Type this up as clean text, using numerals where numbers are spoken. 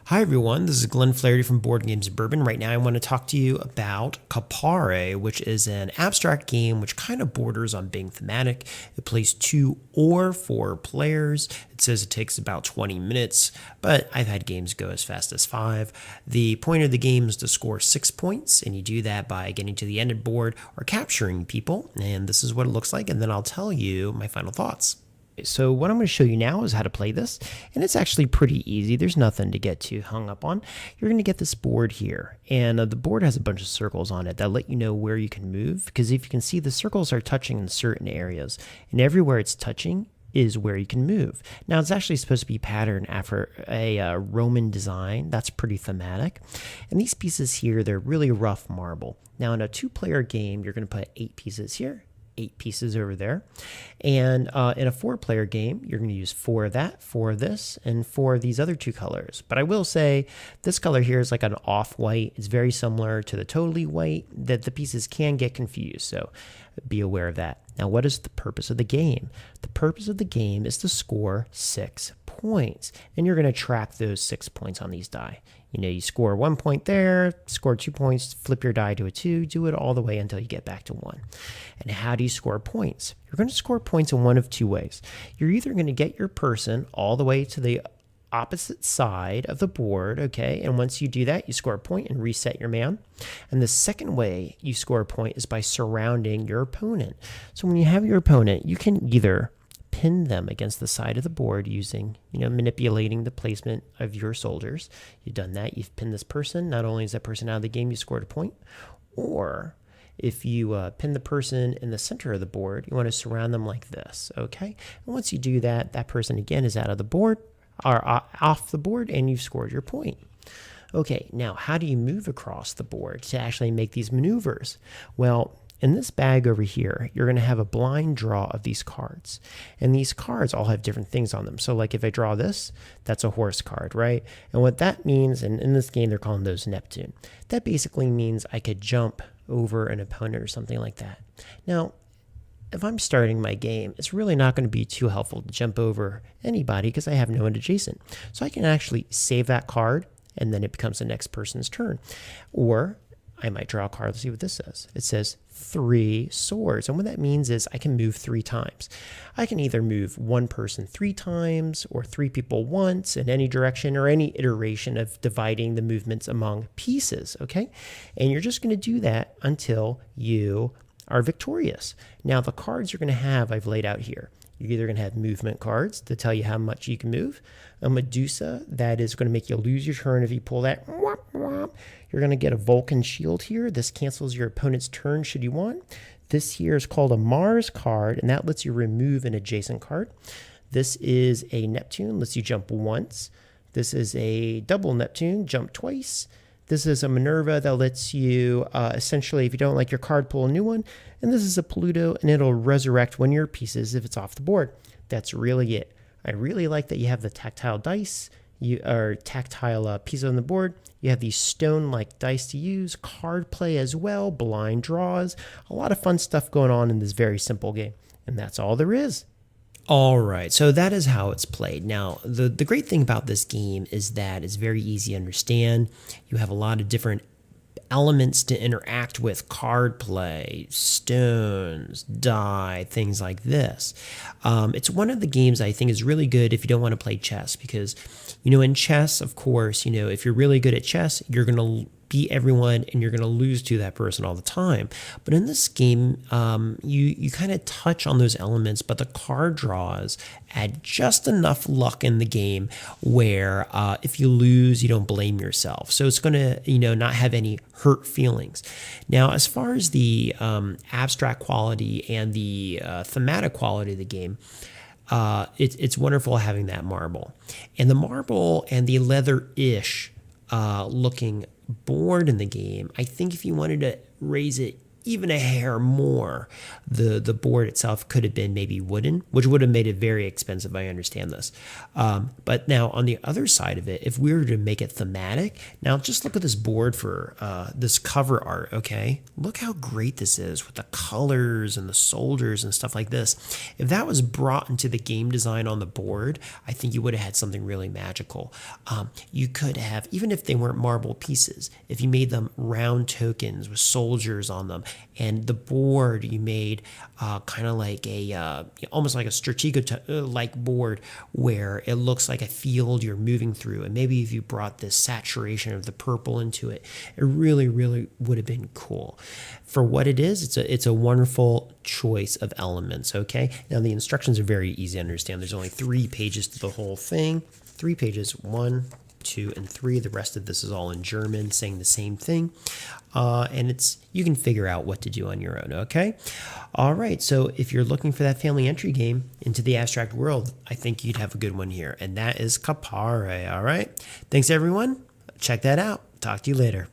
Hi everyone, this is Glenn Flaherty from Boardgames and Bourbon. Right now I want to talk to you about Capere, which is an abstract game which kind of borders on being thematic. It plays 2 or 4 players. It says it takes about 20 minutes, but I've had games go as fast as 5. The point of the game is to score 6 points, and you do that by getting to the end of the board or capturing people, and this is what it looks like, and then I'll tell you my final thoughts. So what I'm going to show you now is how to play this, and it's actually pretty easy. There's nothing to get too hung up on. You're going to get this board here, and the board has a bunch of circles on it that let you know where you can move, because if you can see, the circles are touching in certain areas, and everywhere it's touching is where you can move. Now, it's actually supposed to be patterned after a Roman design. That's pretty thematic. And these pieces here, they're really rough marble. Now, in a 2-player game, you're going to put 8 pieces here, 8 pieces over there. And in a 4-player game, you're going to use 4 of that, 4 of this, and 4 of these other 2 colors. But I will say this color here is like an off-white. It's very similar to the totally white, that the pieces can get confused, so be aware of that. Now, what is the purpose of the game? The purpose of the game is to score 6 points, and you're going to track those 6 points on these die. You know, you score 1 point there, score 2 points, flip your die to a 2, do it all the way until you get back to 1. And how do you score points? You're going to score points in one of 2 ways. You're either going to get your person all the way to the opposite side of the board, okay? And once you do that, you score a point and reset your man. And the second way you score a point is by surrounding your opponent. So when you have your opponent, you can either pin them against the side of the board using, manipulating the placement of your soldiers. You've done that. You've pinned this person. Not only is that person out of the game, you scored a point. Or if you pin the person in the center of the board, you want to surround them like this, okay? And once you do that, that person again is out of the board, or off the board, and you've scored your point. Okay, now how do you move across the board to actually make these maneuvers? Well, in this bag over here, you're going to have a blind draw of these cards. And these cards all have different things on them. So like if I draw this, that's a horse card, right? And what that means, and in this game they're calling those Neptune, that basically means I could jump over an opponent or something like that. Now, if I'm starting my game, it's really not going to be too helpful to jump over anybody because I have no one adjacent. So I can actually save that card, and then it becomes the next person's turn. Or I might draw a card. Let's see what this says. It says 3 swords. And what that means is I can move 3 times. I can either move one person 3 times or 3 people once in any direction or any iteration of dividing the movements among pieces, okay? And you're just going to do that until you are victorious. Now, the cards you're going to have, I've laid out here. You're either going to have movement cards to tell you how much you can move, a Medusa that is going to make you lose your turn if you pull that. You're going to get a Vulcan shield here. This cancels your opponent's turn should you want. This here is called a Mars card, and that lets you remove an adjacent card. This is a Neptune, lets you jump once. This is a double Neptune, jump twice. This is a Minerva that lets you, essentially, if you don't like your card, pull a new one. And this is a Pluto, and it'll resurrect one of your pieces if it's off the board. That's really it. I really like that you have the tactile dice, tactile piece on the board. You have these stone-like dice to use, card play as well, blind draws. A lot of fun stuff going on in this very simple game. And that's all there is. All right, so that is how it's played. Now, the great thing about this game is that it's very easy to understand. You have a lot of different elements to interact with: card play, stones, die, things like this. It's one of the games I think is really good if you don't want to play chess, because, in chess, of course, if you're really good at chess, you're going to beat everyone and you're going to lose to that person all the time. But in this game, you kind of touch on those elements, but the card draws add just enough luck in the game where if you lose, you don't blame yourself. So it's going to, not have any hurt feelings. Now, as far as the abstract quality and the thematic quality of the game, it's wonderful having that marble. And the marble and the leather-ish looking board in the game, I think if you wanted to raise it even a hair more. The board itself could have been maybe wooden, which would have made it very expensive. I understand this. But now on the other side of it, if we were to make it thematic, now just look at this board for this cover art, okay? Look how great this is with the colors and the soldiers and stuff like this. If that was brought into the game design on the board, I think you would have had something really magical. You could have, even if they weren't marble pieces, if you made them round tokens with soldiers on them, and the board you made kind of like almost like a Stratego-like board where it looks like a field you're moving through, and maybe if you brought this saturation of the purple into it, it really, really would have been cool. For what it is, it's a wonderful choice of elements, okay? Now, the instructions are very easy to understand. There's only 3 pages to the whole thing. 3 pages, 1, 2, and 3. The rest of this is all in German, saying the same thing. And you can figure out what to do on your own, okay? All right, so if you're looking for that family entry game into the abstract world, I think you'd have a good one here, and that is Capere, all right? Thanks, everyone. Check that out. Talk to you later.